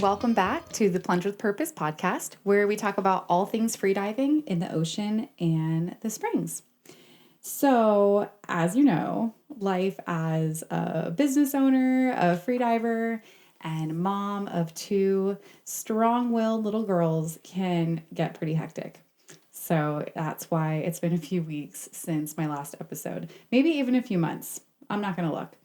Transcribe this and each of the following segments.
and welcome back to the Plunge with Purpose podcast, where we talk about all things freediving in the ocean and the springs. So, as you know, life as a business owner, a freediver, and mom of two strong-willed little girls can get pretty hectic. So that's why it's been a few weeks since my last episode, maybe even a few months. I'm not going to look.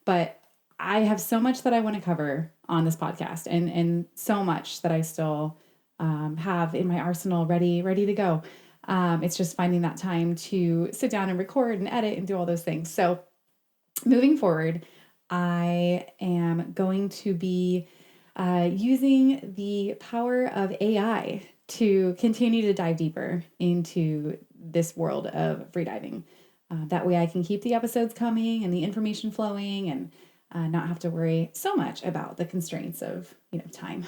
But I have so much that I want to cover on this podcast and so much that I still have in my arsenal ready to go. It's just finding that time to sit down and record and edit and do all those things. So moving forward, I am going to be using the power of AI to continue to dive deeper into this world of freediving. That way I can keep the episodes coming and the information flowing and not have to worry so much about the constraints of, time.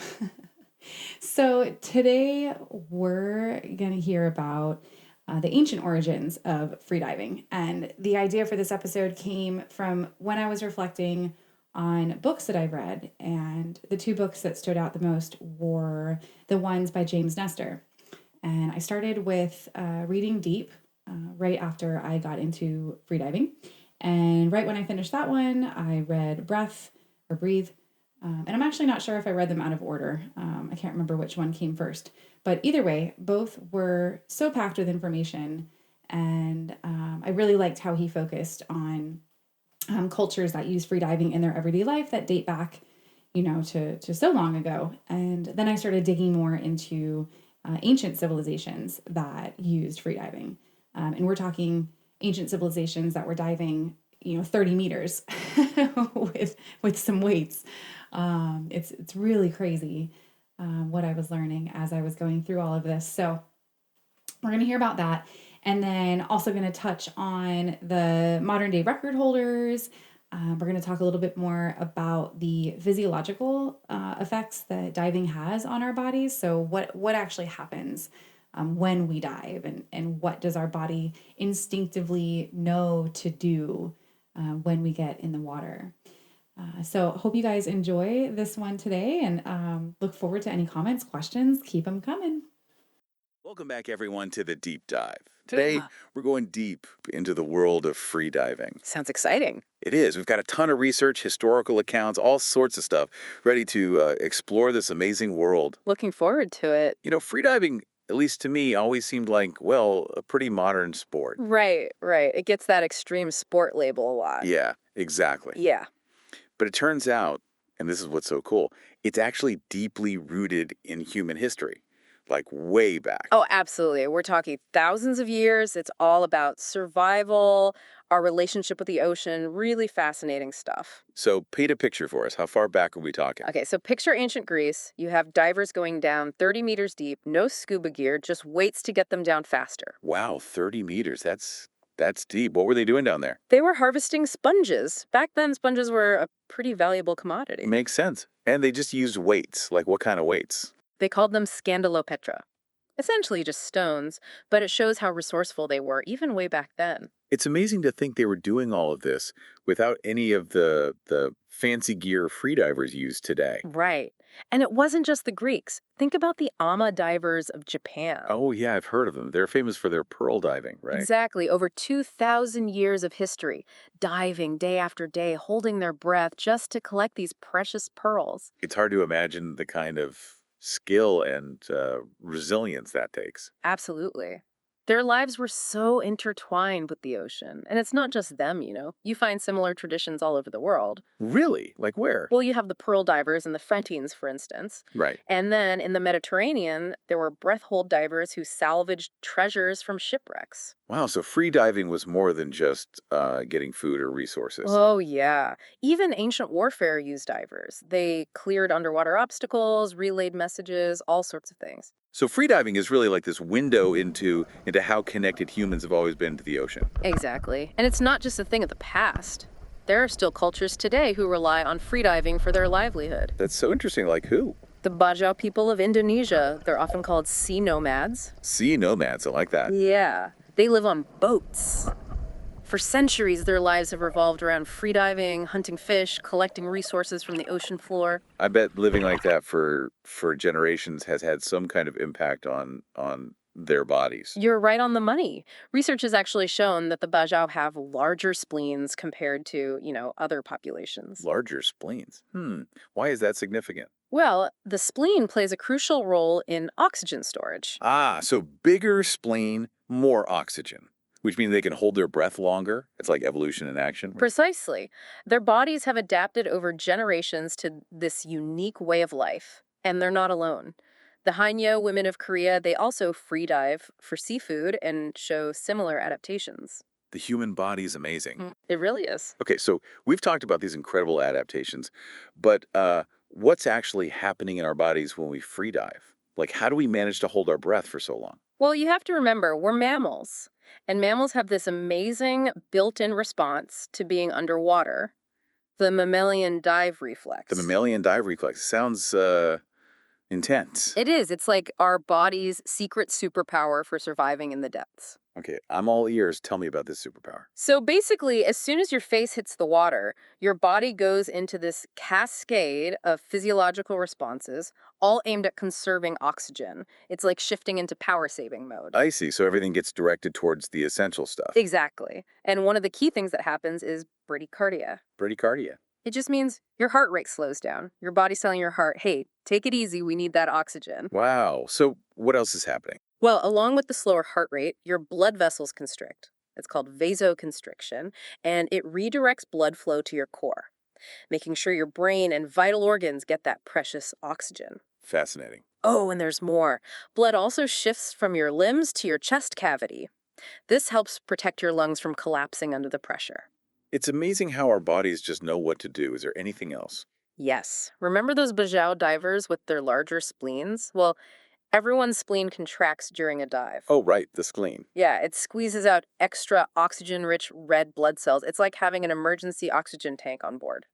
So today we're going to hear about the ancient origins of freediving. And the idea for this episode came from when I was reflecting on books that I've read. And the two books that stood out the most were the ones by James Nestor. And I started with reading Deep right after I got into freediving. And right when I finished that one, I read Breathe. And I'm actually not sure if I read them out of order. I can't remember which one came first. But either way, both were so packed with information. And I really liked how he focused on cultures that use freediving in their everyday life that date back, to so long ago. And then I started digging more into ancient civilizations that used freediving. And we're talking ancient civilizations that were diving, 30 meters with some weights. It's really crazy what I was learning as I was going through all of this. So we're going to hear about that. And then also going to touch on the modern day record holders. We're going to talk a little bit more about the physiological effects that diving has on our bodies. So what actually happens when we dive and what does our body instinctively know to do when we get in the water. So hope you guys enjoy this one today and look forward to any comments, questions. Keep them coming. Welcome back, everyone, to the Deep Dive. Today, we're going deep into the world of freediving. Sounds exciting. It is. We've got a ton of research, historical accounts, all sorts of stuff ready to explore this amazing world. Looking forward to it. Freediving, at least to me, always seemed like, a pretty modern sport. Right. It gets that extreme sport label a lot. Yeah, exactly. Yeah. But it turns out, and this is what's so cool, it's actually deeply rooted in human history. Like way back. Oh, absolutely. We're talking thousands of years. It's all about survival, our relationship with the ocean, really fascinating stuff. So paint a picture for us. How far back are we talking? Okay, so picture ancient Greece. You have divers going down 30 meters deep, no scuba gear, just weights to get them down faster. Wow, 30 meters. That's deep. What were they doing down there? They were harvesting sponges. Back then, sponges were a pretty valuable commodity. Makes sense. And they just used weights. Like what kind of weights? They called them scandalopetra. Essentially just stones, but it shows how resourceful they were, even way back then. It's amazing to think they were doing all of this without any of the fancy gear freedivers use today. Right. And it wasn't just the Greeks. Think about the Ama divers of Japan. Oh, yeah, I've heard of them. They're famous for their pearl diving, right? Exactly. Over 2,000 years of history, diving day after day, holding their breath just to collect these precious pearls. It's hard to imagine the kind of skill and resilience that takes. Absolutely. Their lives were so intertwined with the ocean. And it's not just them, You find similar traditions all over the world. Really? Like where? Well, you have the pearl divers and the Phrygians, for instance. Right. And then in the Mediterranean, there were breath hold divers who salvaged treasures from shipwrecks. Wow, so free diving was more than just getting food or resources. Oh, yeah. Even ancient warfare used divers. They cleared underwater obstacles, relayed messages, all sorts of things. So freediving is really like this window into how connected humans have always been to the ocean. Exactly. And it's not just a thing of the past. There are still cultures today who rely on freediving for their livelihood. That's so interesting. Like who? The Bajau people of Indonesia. They're often called sea nomads. Sea nomads, I like that. Yeah. They live on boats. For centuries, their lives have revolved around freediving, hunting fish, collecting resources from the ocean floor. I bet living like that for generations has had some kind of impact on their bodies. You're right on the money. Research has actually shown that the Bajau have larger spleens compared to, other populations. Larger spleens. Why is that significant? Well, the spleen plays a crucial role in oxygen storage. Ah, so bigger spleen, more oxygen, which means they can hold their breath longer. It's like evolution in action. Precisely. Their bodies have adapted over generations to this unique way of life, and they're not alone. The Haenyeo women of Korea, they also freedive for seafood and show similar adaptations. The human body is amazing. It really is. Okay, so we've talked about these incredible adaptations, but what's actually happening in our bodies when we free dive? Like, how do we manage to hold our breath for so long? Well, you have to remember, we're mammals, and mammals have this amazing built-in response to being underwater, the mammalian dive reflex. The mammalian dive reflex sounds intense. It is. It's like our body's secret superpower for surviving in the depths. Okay, I'm all ears. Tell me about this superpower. So basically, as soon as your face hits the water, your body goes into this cascade of physiological responses, all aimed at conserving oxygen. It's like shifting into power-saving mode. I see. So everything gets directed towards the essential stuff. Exactly. And one of the key things that happens is bradycardia. Bradycardia. It just means your heart rate slows down. Your body's telling your heart, hey, take it easy, we need that oxygen. Wow. So what else is happening? Well, along with the slower heart rate, your blood vessels constrict. It's called vasoconstriction, and it redirects blood flow to your core, making sure your brain and vital organs get that precious oxygen. Fascinating. Oh, and there's more. Blood also shifts from your limbs to your chest cavity. This helps protect your lungs from collapsing under the pressure. It's amazing how our bodies just know what to do. Is there anything else? Yes. Remember those Bajau divers with their larger spleens? Well, everyone's spleen contracts during a dive. Oh, right, the spleen. Yeah, it squeezes out extra oxygen-rich red blood cells. It's like having an emergency oxygen tank on board.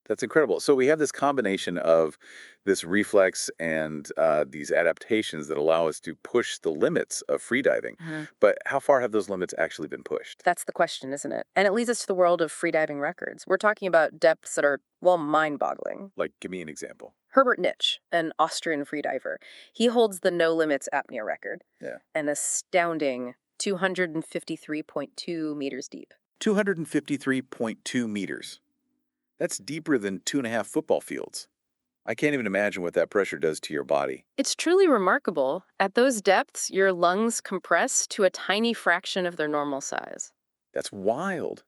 That's incredible. So we have this combination of this reflex and these adaptations that allow us to push the limits of freediving. But how far have those limits actually been pushed? That's the question, isn't it? And it leads us to the world of freediving records. We're talking about depths that are, well, mind-boggling. Like, give me an example. Herbert Nitsch, an Austrian freediver, he holds the no-limits apnea record. Yeah. An astounding 253.2 meters deep. 253.2 meters. That's deeper than 2.5 football fields. I can't even imagine what that pressure does to your body. It's truly remarkable. At those depths, your lungs compress to a tiny fraction of their normal size. That's wild.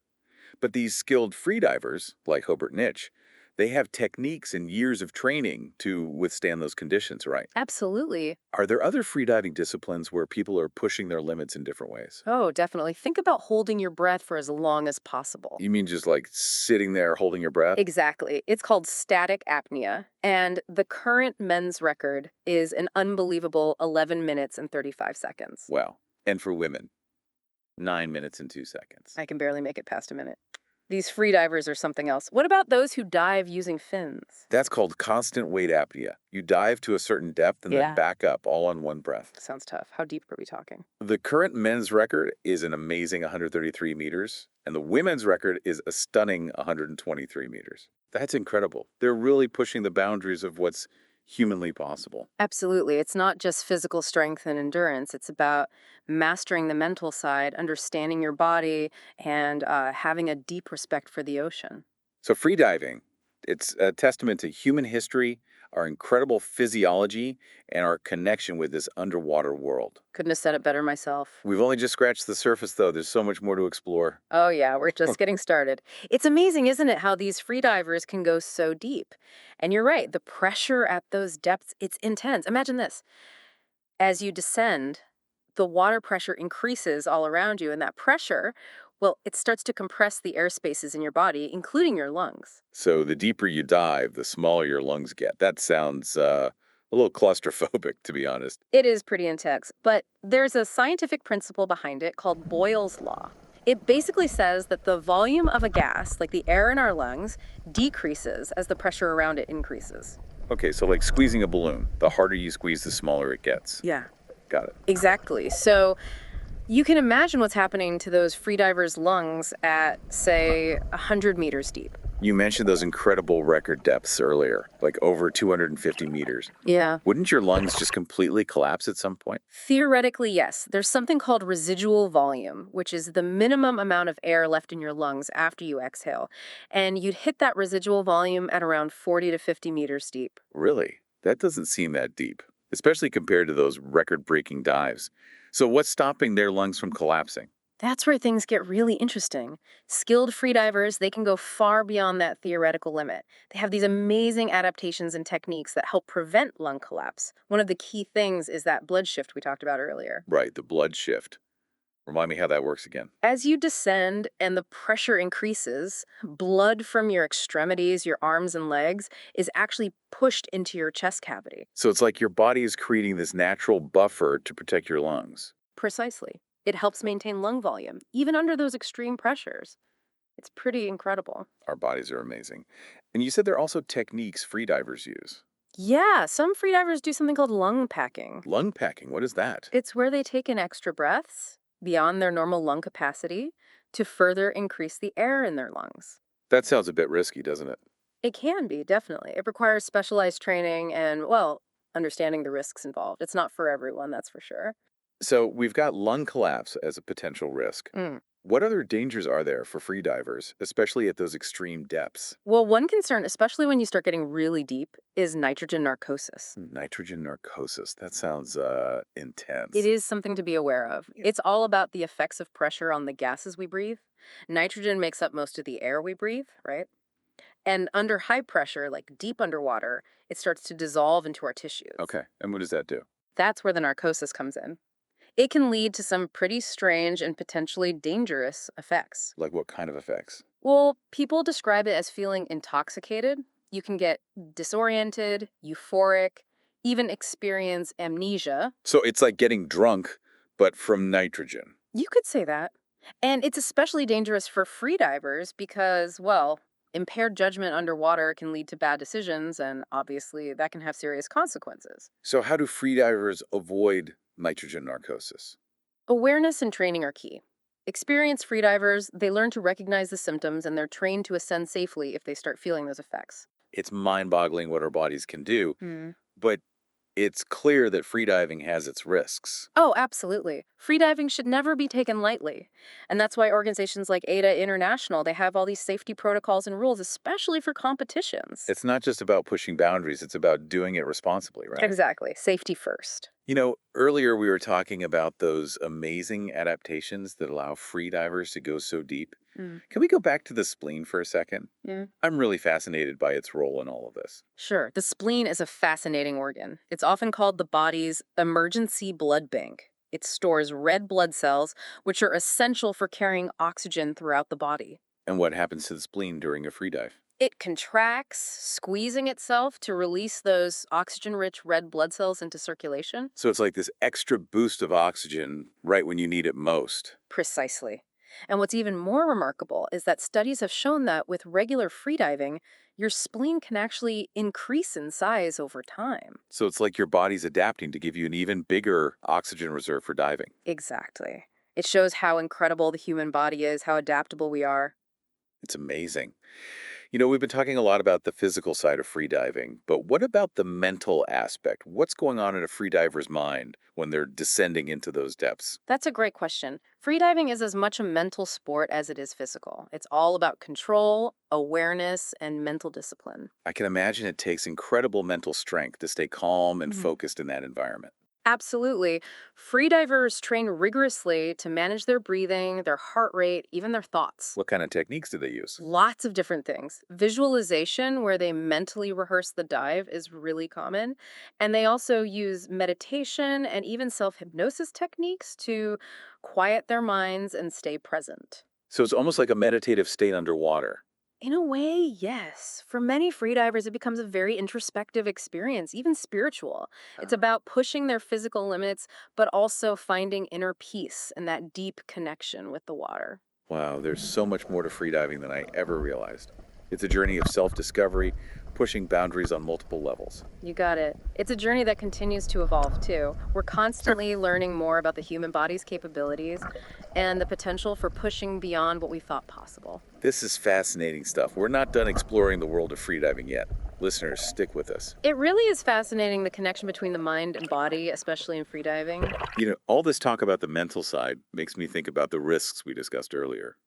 But these skilled freedivers, like Hobart Nitsch, they have techniques and years of training to withstand those conditions, right? Absolutely. Are there other freediving disciplines where people are pushing their limits in different ways? Oh, definitely. Think about holding your breath for as long as possible. You mean just like sitting there holding your breath? Exactly. It's called static apnea. And the current men's record is an unbelievable 11 minutes and 35 seconds. Wow. And for women, 9 minutes and 2 seconds. I can barely make it past a minute. These freedivers are something else. What about those who dive using fins? That's called constant weight apnea. You dive to a certain depth and then back up all on one breath. Sounds tough. How deep are we talking? The current men's record is an amazing 133 meters, and the women's record is a stunning 123 meters. That's incredible. They're really pushing the boundaries of what's humanly possible. Absolutely. It's not just physical strength and endurance. It's about mastering the mental side, understanding your body, and having a deep respect for the ocean. So freediving, it's a testament to human history, our incredible physiology, and our connection with this underwater world. Couldn't have said it better myself. We've only just scratched the surface, though. There's so much more to explore. Oh, yeah, we're just getting started. It's amazing, isn't it, how these freedivers can go so deep? And you're right, the pressure at those depths, it's intense. Imagine this. As you descend, the water pressure increases all around you, and that pressure, well, it starts to compress the air spaces in your body, including your lungs. So the deeper you dive, the smaller your lungs get. That sounds a little claustrophobic, to be honest. It is pretty intense, but there's a scientific principle behind it called Boyle's Law. It basically says that the volume of a gas, like the air in our lungs, decreases as the pressure around it increases. Okay, so like squeezing a balloon. The harder you squeeze, the smaller it gets. Yeah. Got it. Exactly. So You can imagine what's happening to those freedivers' lungs at, say, 100 meters deep. You mentioned those incredible record depths earlier, like over 250 meters. Yeah. Wouldn't your lungs just completely collapse at some point? Theoretically, yes. There's something called residual volume, which is the minimum amount of air left in your lungs after you exhale. And you'd hit that residual volume at around 40 to 50 meters deep. Really? That doesn't seem that deep, especially compared to those record-breaking dives. So what's stopping their lungs from collapsing? That's where things get really interesting. Skilled freedivers, they can go far beyond that theoretical limit. They have these amazing adaptations and techniques that help prevent lung collapse. One of the key things is that blood shift we talked about earlier. Right, the blood shift. Remind me how that works again. As you descend and the pressure increases, blood from your extremities, your arms and legs, is actually pushed into your chest cavity. So it's like your body is creating this natural buffer to protect your lungs. Precisely. It helps maintain lung volume, even under those extreme pressures. It's pretty incredible. Our bodies are amazing. And you said there are also techniques freedivers use. Yeah, some freedivers do something called lung packing. Lung packing, what is that? It's where they take in extra breaths beyond their normal lung capacity to further increase the air in their lungs. That sounds a bit risky, doesn't it? It can be, definitely. It requires specialized training and, well, understanding the risks involved. It's not for everyone, that's for sure. So we've got lung collapse as a potential risk. Mm. What other dangers are there for freedivers, especially at those extreme depths? Well, one concern, especially when you start getting really deep, is nitrogen narcosis. Nitrogen narcosis. That sounds intense. It is something to be aware of. Yeah. It's all about the effects of pressure on the gases we breathe. Nitrogen makes up most of the air we breathe, right? And under high pressure, like deep underwater, it starts to dissolve into our tissues. Okay. And what does that do? That's where the narcosis comes in. It can lead to some pretty strange and potentially dangerous effects. Like what kind of effects? Well, people describe it as feeling intoxicated. You can get disoriented, euphoric, even experience amnesia. So it's like getting drunk, but from nitrogen. You could say that. And it's especially dangerous for freedivers because, well, impaired judgment underwater can lead to bad decisions, and obviously that can have serious consequences. So how do freedivers avoid nitrogen narcosis? Awareness and training are key. Experienced freedivers, they learn to recognize the symptoms and they're trained to ascend safely if they start feeling those effects. It's mind-boggling what our bodies can do, Hmm. but it's clear that freediving has its risks. Oh, absolutely. Freediving should never be taken lightly. And that's why organizations like ADA International, they have all these safety protocols and rules, especially for competitions. It's not just about pushing boundaries, it's about doing it responsibly, right? Exactly. Safety first. Earlier we were talking about those amazing adaptations that allow freedivers to go so deep. Mm. Can we go back to the spleen for a second? Yeah. I'm really fascinated by its role in all of this. Sure. The spleen is a fascinating organ. It's often called the body's emergency blood bank. It stores red blood cells, which are essential for carrying oxygen throughout the body. And what happens to the spleen during a freedive? It contracts, squeezing itself to release those oxygen-rich red blood cells into circulation. So it's like this extra boost of oxygen right when you need it most. Precisely. And what's even more remarkable is that studies have shown that with regular freediving, your spleen can actually increase in size over time. So it's like your body's adapting to give you an even bigger oxygen reserve for diving. Exactly. It shows how incredible the human body is, how adaptable we are. It's amazing. We've been talking a lot about the physical side of freediving, but what about the mental aspect? What's going on in a freediver's mind when they're descending into those depths? That's a great question. Freediving is as much a mental sport as it is physical. It's all about control, awareness, and mental discipline. I can imagine it takes incredible mental strength to stay calm and focused in that environment. Absolutely. Freedivers train rigorously to manage their breathing, their heart rate, even their thoughts. What kind of techniques do they use? Lots of different things. Visualization, where they mentally rehearse the dive, is really common. And they also use meditation and even self hypnosis techniques to quiet their minds and stay present. So it's almost like a meditative state underwater. In a way, yes. For many freedivers, it becomes a very introspective experience, even spiritual. It's about pushing their physical limits, but also finding inner peace and that deep connection with the water. Wow, there's so much more to freediving than I ever realized. It's a journey of self-discovery, pushing boundaries on multiple levels. You got it. It's a journey that continues to evolve, too. We're constantly learning more about the human body's capabilities and the potential for pushing beyond what we thought possible. This is fascinating stuff. We're not done exploring the world of freediving yet. Listeners, stick with us. It really is fascinating, the connection between the mind and body, especially in freediving. All this talk about the mental side makes me think about the risks we discussed earlier.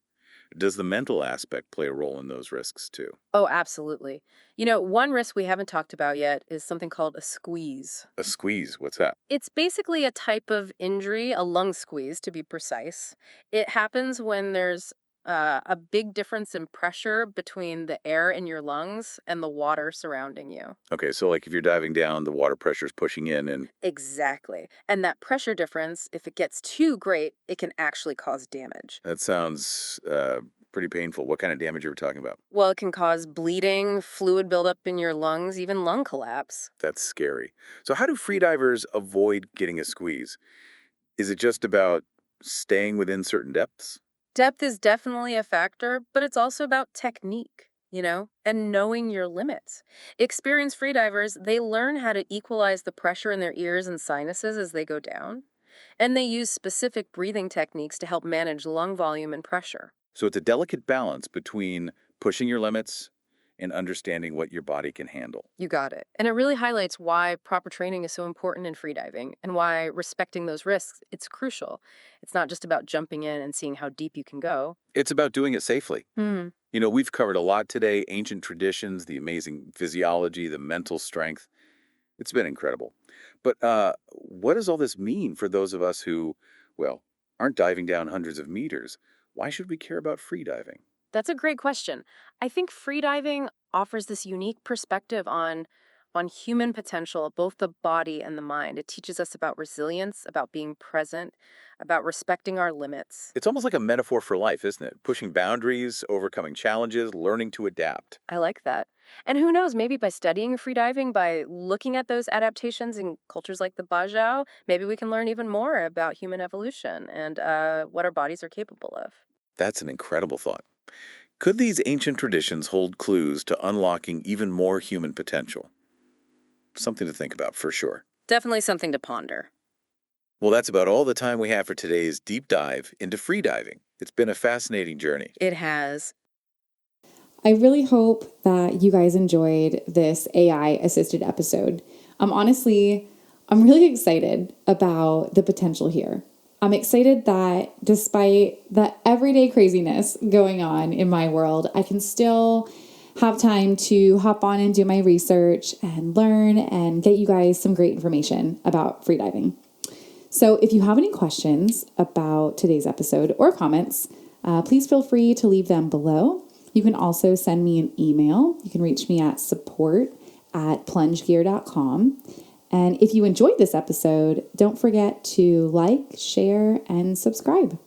Does the mental aspect play a role in those risks too? Oh, absolutely. One risk we haven't talked about yet is something called a squeeze. A squeeze, what's that? It's basically a type of injury, a lung squeeze to be precise. It happens when there's a big difference in pressure between the air in your lungs and the water surrounding you. Okay, so like if you're diving down, the water pressure's pushing in and Exactly. And that pressure difference, if it gets too great, it can actually cause damage. that sounds pretty painful. What kind of damage are we talking about? Well, it can cause bleeding, fluid buildup in your lungs, even lung collapse. That's scary. So how do freedivers avoid getting a squeeze? Is it just about staying within certain depths? Depth is definitely a factor, but it's also about technique, and knowing your limits. Experienced freedivers, they learn how to equalize the pressure in their ears and sinuses as they go down, and they use specific breathing techniques to help manage lung volume and pressure. So it's a delicate balance between pushing your limits and understanding what your body can handle. You got it. And it really highlights why proper training is so important in freediving and why respecting those risks, it's crucial. It's not just about jumping in and seeing how deep you can go. It's about doing it safely. Hmm. We've covered a lot today, ancient traditions, the amazing physiology, the mental strength. It's been incredible. But what does all this mean for those of us who, well, aren't diving down hundreds of meters? Why should we care about freediving? That's a great question. I think freediving offers this unique perspective on human potential, both the body and the mind. It teaches us about resilience, about being present, about respecting our limits. It's almost like a metaphor for life, isn't it? Pushing boundaries, overcoming challenges, learning to adapt. I like that. And who knows, maybe by studying freediving, by looking at those adaptations in cultures like the Bajau, maybe we can learn even more about human evolution and what our bodies are capable of. That's an incredible thought. Could these ancient traditions hold clues to unlocking even more human potential? Something to think about for sure. Definitely something to ponder. Well, that's about all the time we have for today's deep dive into freediving. It's been a fascinating journey. It has. I really hope that you guys enjoyed this AI-assisted episode. Honestly, I'm really excited about the potential here. I'm excited that despite the everyday craziness going on in my world, I can still have time to hop on and do my research and learn and get you guys some great information about freediving. So if you have any questions about today's episode or comments, please feel free to leave them below. You can also send me an email. You can reach me at support@plungegear.com. And if you enjoyed this episode, don't forget to like, share, and subscribe.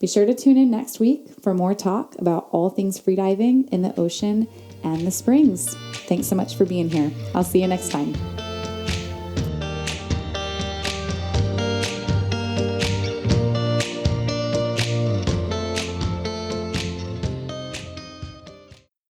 Be sure to tune in next week for more talk about all things freediving in the ocean and the springs. Thanks so much for being here. I'll see you next time.